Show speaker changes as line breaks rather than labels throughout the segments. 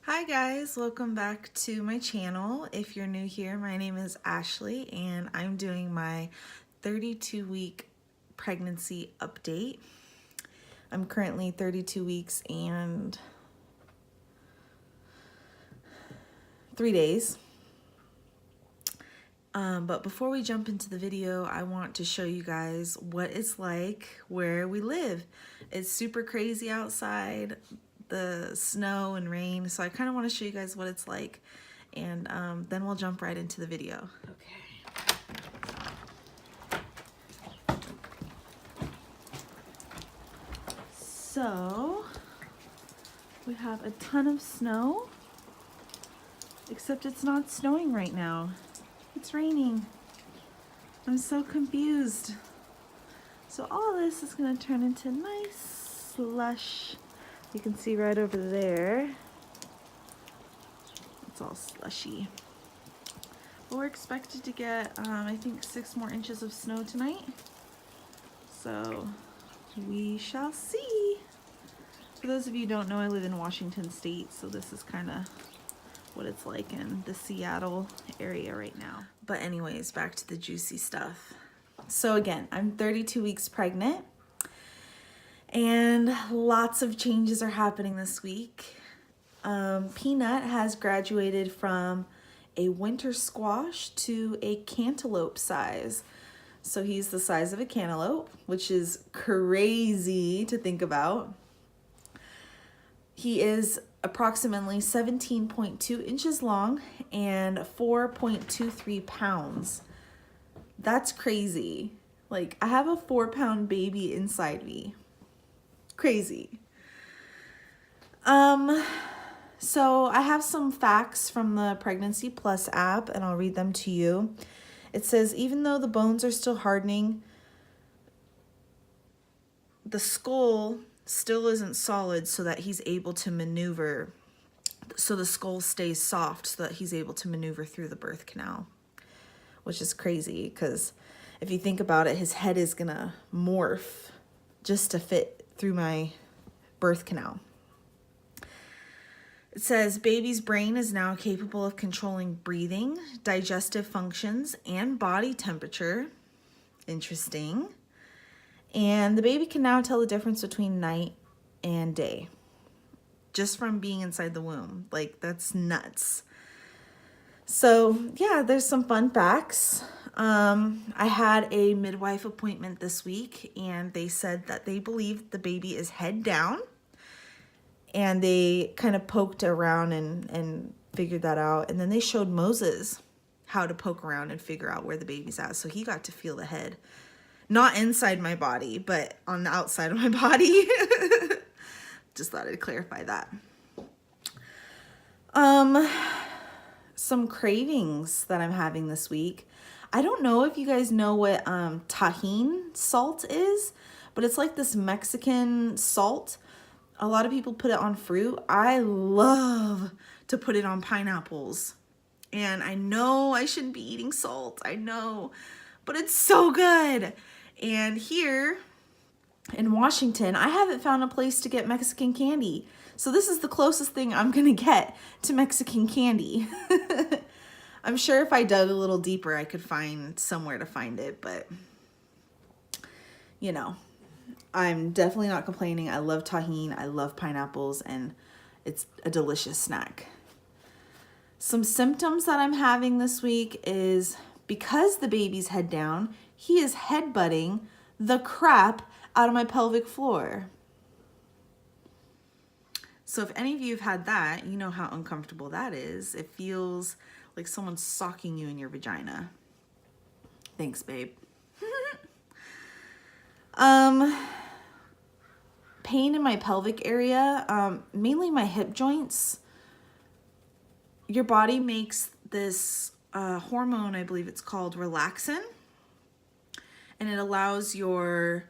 Hi guys, welcome back to my channel. If you're new here, my name is Ashley and I'm doing my 32-week pregnancy update. I'm currently 32 weeks and 3 days. But before we jump into the video, I want to show you guys what it's like where we live. It's super crazy outside, the snow and rain, so I kind of want to show you guys what it's like, and then we'll jump right into the video. Okay. So, we have a ton of snow, except it's not snowing right now. It's raining. I'm so confused. So all this is gonna turn into nice slush. You can see right over there. It's all slushy. But we're expected to get, I think 6 more inches of snow tonight. So we shall see. For those of you who don't know, I live in Washington State, so this is kind of what it's like in the Seattle area right now. But anyways, back to the juicy stuff. So again, I'm 32 weeks pregnant and lots of changes are happening this week. Peanut has graduated from a winter squash to a cantaloupe size. So he's the size of a cantaloupe, which is crazy to think about. He is approximately 17.2 inches long and 4.23 pounds. That's crazy. Like, I have a 4-pound baby inside me. Crazy. So I have some facts from the Pregnancy Plus app, and I'll read them to you. It says, even though the bones are still hardening, the skull still isn't solid so that he's able to maneuver. So the skull stays soft so that he's able to maneuver through the birth canal, which is crazy because if you think about it, his head is gonna morph just to fit through my birth canal. It says baby's brain is now capable of controlling breathing, digestive functions, and body temperature. Interesting. And the baby can now tell the difference between night and day just from being inside the womb. Like, that's nuts. So yeah, there's some fun facts. I had a midwife appointment this week and they said that they believe the baby is head down, and they kind of poked around and figured that out. And then they showed Moses how to poke around and figure out where the baby's at. So he got to feel the head, not inside my body, but on the outside of my body. Just thought I'd clarify that. Some cravings that I'm having this week. I don't know if you guys know what Tajín salt is, but it's like this Mexican salt. A lot of people put it on fruit. I love to put it on pineapples. And I know I shouldn't be eating salt. I know, but it's so good. And here in Washington, I haven't found a place to get Mexican candy. So this is the closest thing I'm gonna get to Mexican candy. I'm sure if I dug a little deeper, I could find somewhere to find it, but you know, I'm definitely not complaining. I love Tajín, I love pineapples, and it's a delicious snack. Some symptoms that I'm having this week is because the baby's head down, he is headbutting the crap out of my pelvic floor. So if any of you have had that, you know how uncomfortable that is. It feels like someone's socking you in your vagina. Thanks, babe. Pain in my pelvic area, mainly my hip joints. Your body makes this hormone, I believe it's called relaxin, and it allows your,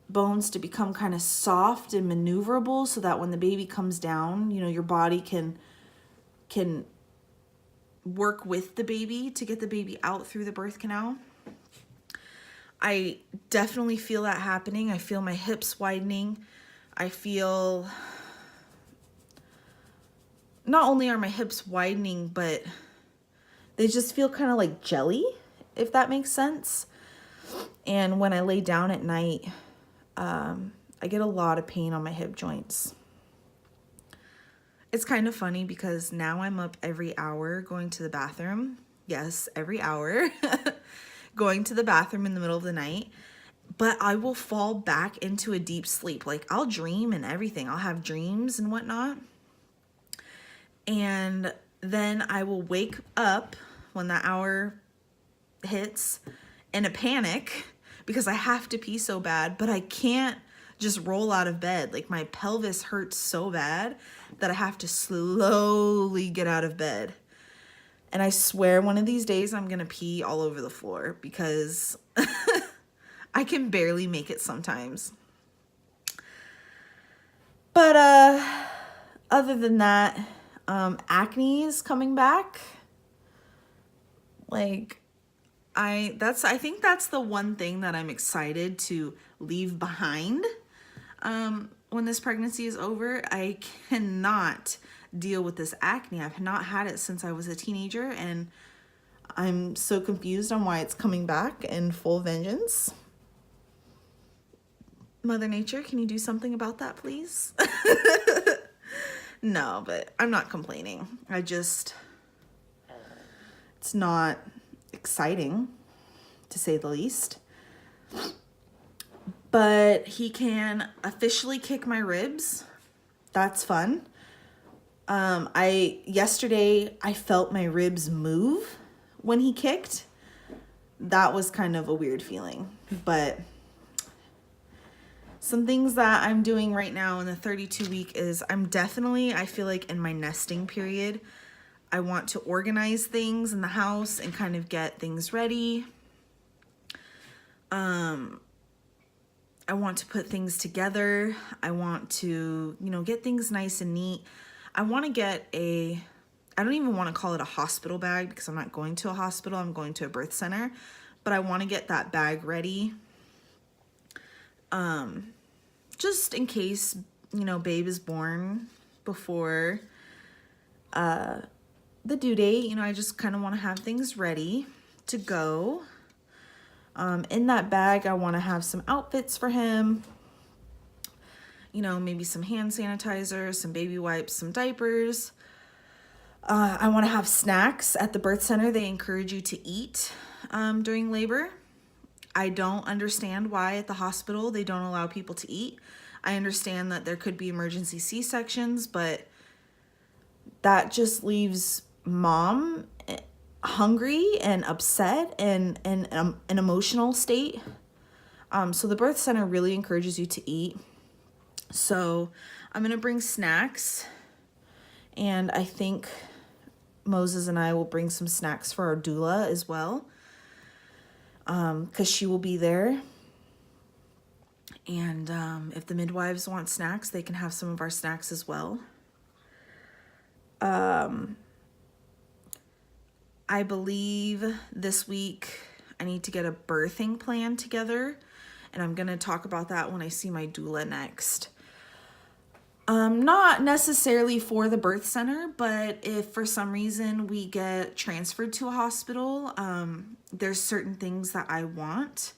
bones to become kind of soft and maneuverable so that when the baby comes down, your body can work with the baby to get the baby out through the birth canal. I definitely feel that happening. I feel my hips widening. I feel not only are my hips widening, but they just feel kind of like jelly, if that makes sense. And when I lay down at night, I get a lot of pain on my hip joints. It's kind of funny because now I'm up every hour going to the bathroom. Yes, every hour going to the bathroom in the middle of the night. But I will fall back into a deep sleep. Like, I'll dream and everything. I'll have dreams and whatnot. And then I will wake up when that hour hits in a panic because I have to pee so bad, but I can't just roll out of bed. Like, my pelvis hurts so bad that I have to slowly get out of bed. And I swear one of these days I'm gonna pee all over the floor because I can barely make it sometimes. But other than that, acne is coming back. Like, I think that's the one thing that I'm excited to leave behind when this pregnancy is over. I cannot deal with this acne. I've not had it since I was a teenager, and I'm so confused on why it's coming back in full vengeance. Mother Nature, can you do something about that, please? No, but I'm not complaining. It's not exciting, to say the least. But he can officially kick my ribs. That's fun. Yesterday I felt my ribs move when he kicked. That was kind of a weird feeling, but some things that I'm doing right now in the 32 week is I feel like in my nesting period. I want to organize things in the house and kind of get things ready. I want to put things together. I want to, get things nice and neat. I want to get I don't even want to call it a hospital bag because I'm not going to a hospital. I'm going to a birth center, but I want to get that bag ready. Just in case, babe is born before, the due date. I just kind of want to have things ready to go. In that bag, I want to have some outfits for him. Maybe some hand sanitizer, some baby wipes, some diapers. I want to have snacks. At the birth center, they encourage you to eat during labor. I don't understand why at the hospital they don't allow people to eat. I understand that there could be emergency C-sections, but that just leaves mom hungry and upset and an emotional state. So the birth center really encourages you to eat. So I'm going to bring snacks, and I think Moses and I will bring some snacks for our doula as well, because she will be there. And if the midwives want snacks, they can have some of our snacks as well. I believe this week I need to get a birthing plan together, and I'm going to talk about that when I see my doula next. Not necessarily for the birth center, but if for some reason we get transferred to a hospital, there's certain things that I want.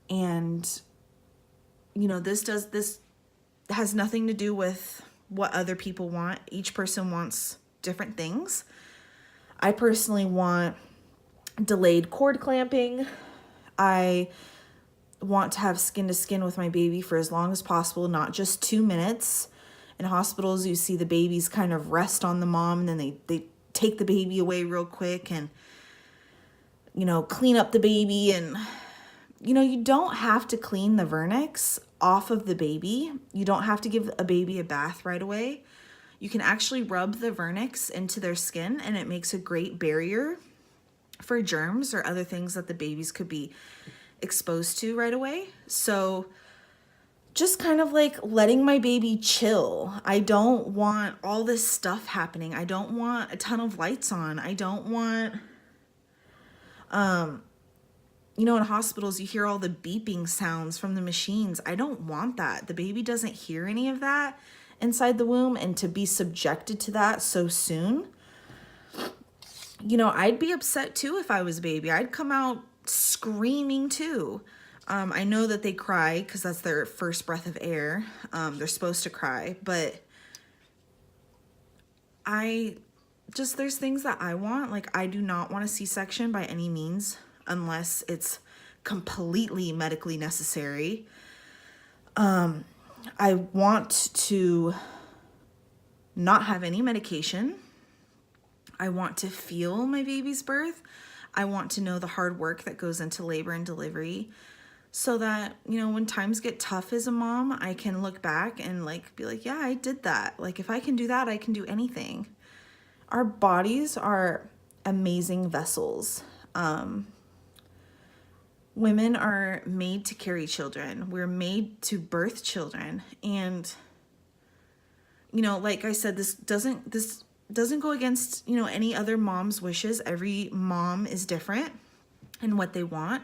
And, this has nothing to do with what other people want. Each person wants different things. I personally want delayed cord clamping. I want to have skin to skin with my baby for as long as possible, not just 2 minutes. In hospitals, you see the babies kind of rest on the mom, and then they take the baby away real quick and, clean up the baby. And, you don't have to clean the vernix off of the baby. You don't have to give a baby a bath right away. You can actually rub the vernix into their skin, and it makes a great barrier for germs or other things that the babies could be exposed to right away. So just kind of like letting my baby chill. I don't want all this stuff happening. I don't want a ton of lights on. I don't want, in hospitals, you hear all the beeping sounds from the machines. I don't want that. The baby doesn't hear any of that. inside the womb, and to be subjected to that so soon, you know, I'd be upset too if I was a baby. I'd come out screaming too. I know that they cry because that's their first breath of air. They're supposed to cry, but there's things that I want. Like, I do not want a C-section by any means unless it's completely medically necessary. I want to not have any medication. I want to feel my baby's birth. I want to know the hard work that goes into labor and delivery, so that, you know, when times get tough as a mom, I can look back and like be like, yeah, I did that. Like, if I can do that, I can do anything. Our bodies are amazing vessels. Women are made to carry children. We're made to birth children. And, you know, like I said, this doesn't go against, you know, any other mom's wishes. Every mom is different in what they want.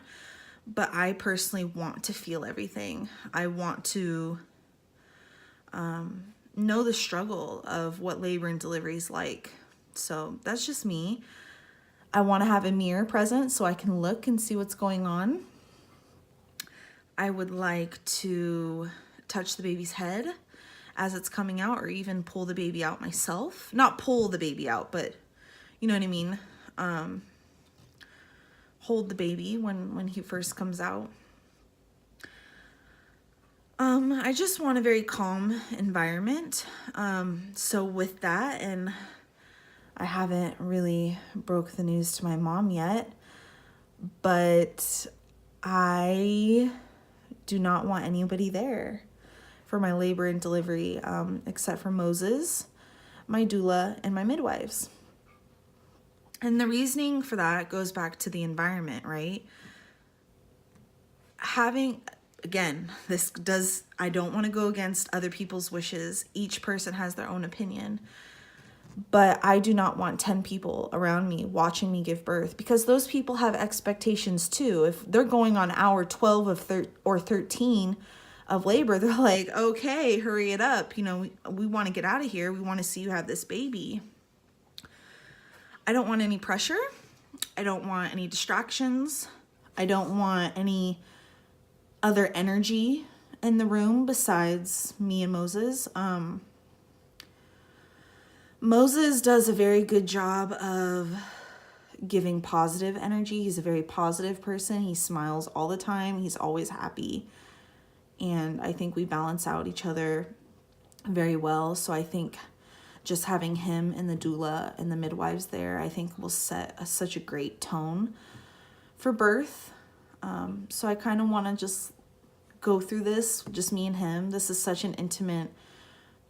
But I personally want to feel everything. I want to know the struggle of what labor and delivery is like. So that's just me. I want to have a mirror present so I can look and see what's going on. I would like to touch the baby's head as it's coming out, or even pull the baby out myself. Not pull the baby out, but you know what I mean? Hold the baby when he first comes out. I just want a very calm environment. So with that, and I haven't really broke the news to my mom yet, but I do not want anybody there for my labor and delivery, except for Moses, my doula, and my midwives. And the reasoning for that goes back to the environment, right? Again, I don't want to go against other people's wishes. Each person has their own opinion. But I do not want 10 people around me watching me give birth, because those people have expectations too. If they're going on hour 12 or 13 of labor, they're like, okay, hurry it up. You know, we want to get out of here. We want to see you have this baby. I don't want any pressure. I don't want any distractions. I don't want any other energy in the room besides me and Moses. Moses does a very good job of giving positive energy. He's a very positive person. He smiles all the time. He's always happy. And I think we balance out each other very well. So I think just having him and the doula and the midwives there, I think will set such a great tone for birth. So I kind of want to just go through this, just me and him. This is such an intimate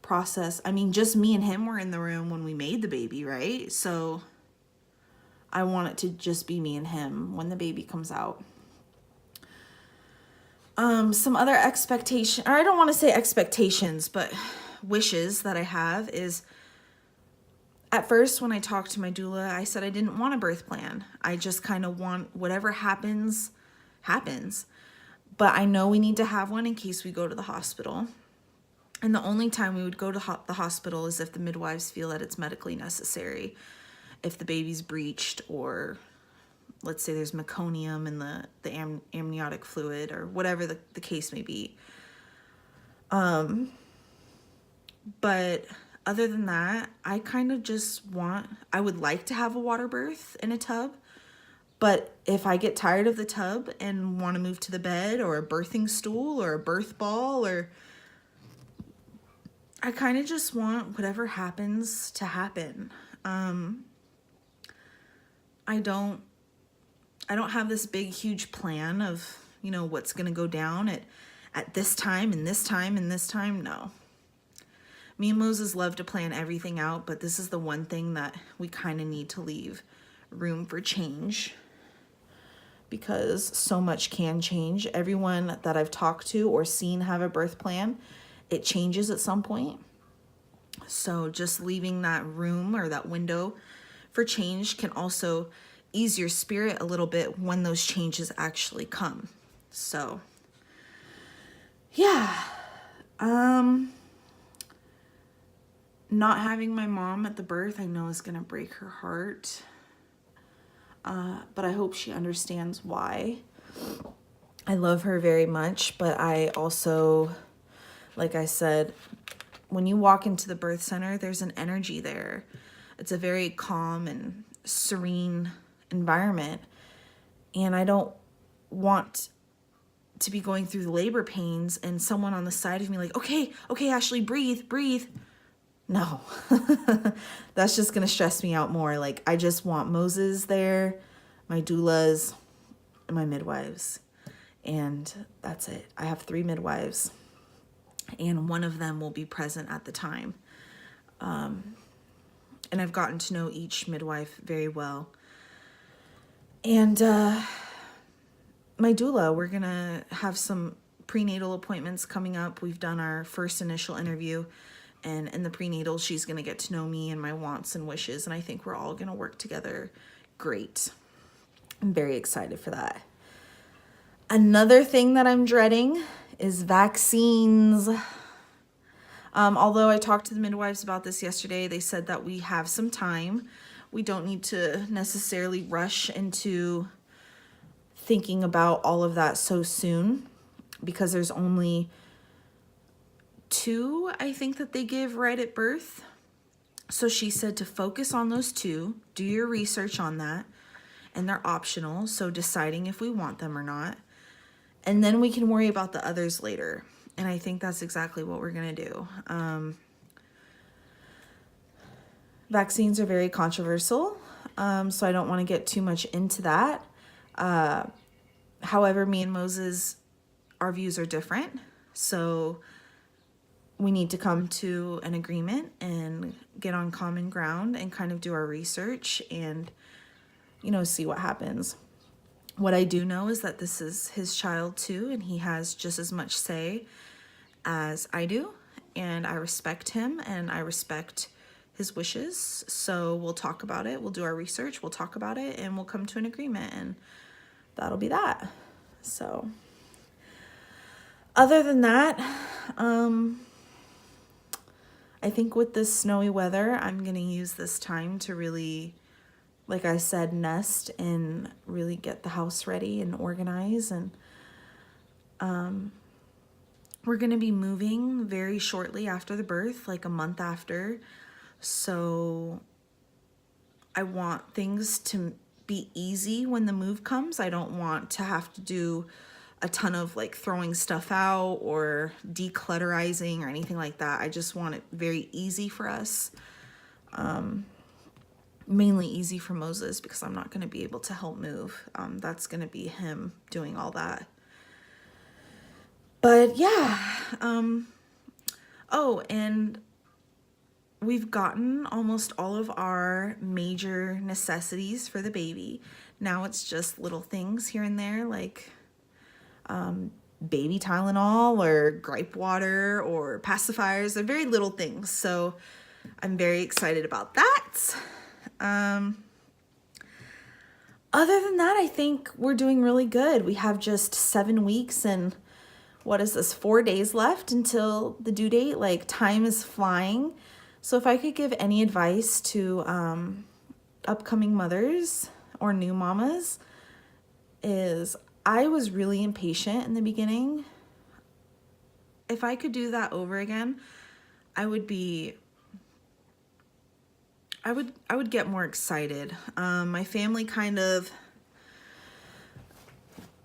process. I mean, just me and him were in the room when we made the baby, right? So I want it to just be me and him when the baby comes out. Some other expectation, or I don't want to say expectations, but wishes that I have is, at first when I talked to my doula, I said I didn't want a birth plan. I just kind of want whatever happens. But I know we need to have one in case we go to the hospital. And the only time we would go to the hospital is if the midwives feel that it's medically necessary. If the baby's breached, or let's say there's meconium in the amniotic fluid, or whatever the case may be. But other than that, I kind of just I would like to have a water birth in a tub. But if I get tired of the tub and want to move to the bed, or a birthing stool, or a birth ball, or I kind of just want whatever happens to happen. I don't have this big, huge plan of, you know, what's going to go down at this time and this time and this time. No. Me and Moses love to plan everything out, but this is the one thing that we kind of need to leave room for change, because so much can change. Everyone that I've talked to or seen have a birth plan, it changes at some point. So just leaving that room or that window for change can also ease your spirit a little bit when those changes actually come. So yeah, Not having my mom at the birth, I know is going to break her heart. But I hope she understands why. I love her very much, but I also, like I said, when you walk into the birth center, there's an energy there. It's a very calm and serene environment. And I don't want to be going through the labor pains and someone on the side of me like, okay, Ashley, breathe. No, that's just going to stress me out more. Like, I just want Moses there, my doulas, and my midwives. And that's it. I have 3 midwives, and one of them will be present at the time. And I've gotten to know each midwife very well. And my doula, we're going to have some prenatal appointments coming up. We've done our first initial interview. And in the prenatal, she's going to get to know me and my wants and wishes. And I think we're all going to work together great. I'm very excited for that. Another thing that I'm dreading is vaccines. Although I talked to the midwives about this yesterday, they said that we have some time. We don't need to necessarily rush into thinking about all of that so soon, because there's only 2, I think, that they give right at birth. So she said to focus on those 2, do your research on that, and they're optional, so deciding if we want them or not. And then we can worry about the others later. And I think that's exactly what we're going to do. Vaccines are very controversial, so I don't want to get too much into that. However, me and Moses, our views are different. So we need to come to an agreement and get on common ground and kind of do our research and, see what happens. What I do know is that this is his child too, and he has just as much say as I do, and I respect him and I respect his wishes. So we'll talk about it. We'll do our research. We'll talk about it, and we'll come to an agreement, and that'll be that. So other than that, I think with this snowy weather, I'm going to use this time to really, like I said, nest and really get the house ready and organize. And we're going to be moving very shortly after the birth, like a month after. So I want things to be easy when the move comes. I don't want to have to do a ton of like throwing stuff out or declutterizing or anything like that. I just want it very easy for us. Mainly easy for Moses, because I'm not going to be able to help move. That's going to be him doing all that. But yeah. Oh, and we've gotten almost all of our major necessities for the baby. Now it's just little things here and there, like baby Tylenol or gripe water or pacifiers. They're very little things. So I'm very excited about that. Other than that, I think we're doing really good. We have just 7 weeks and what is this, 4 days left until the due date. Like, time is flying. So if I could give any advice to upcoming mothers or new mamas, is I was really impatient in the beginning. If I could do that over again, I would get more excited. My family kind of,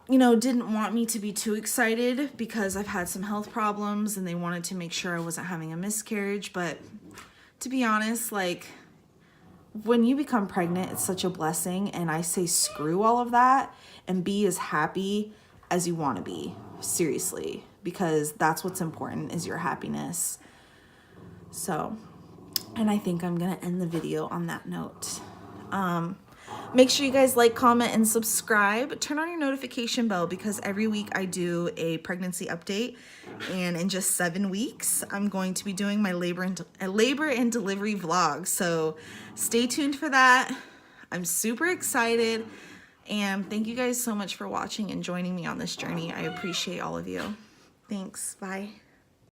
didn't want me to be too excited because I've had some health problems and they wanted to make sure I wasn't having a miscarriage. But to be honest, like, when you become pregnant, it's such a blessing. And I say screw all of that and be as happy as you want to be. Seriously. Because that's what's important, is your happiness. So, and I think I'm going to end the video on that note. Make sure you guys like, comment, and subscribe. Turn on your notification bell, because every week I do a pregnancy update. And in just 7 weeks, I'm going to be doing my labor and delivery vlog. So stay tuned for that. I'm super excited. And thank you guys so much for watching and joining me on this journey. I appreciate all of you. Thanks. Bye.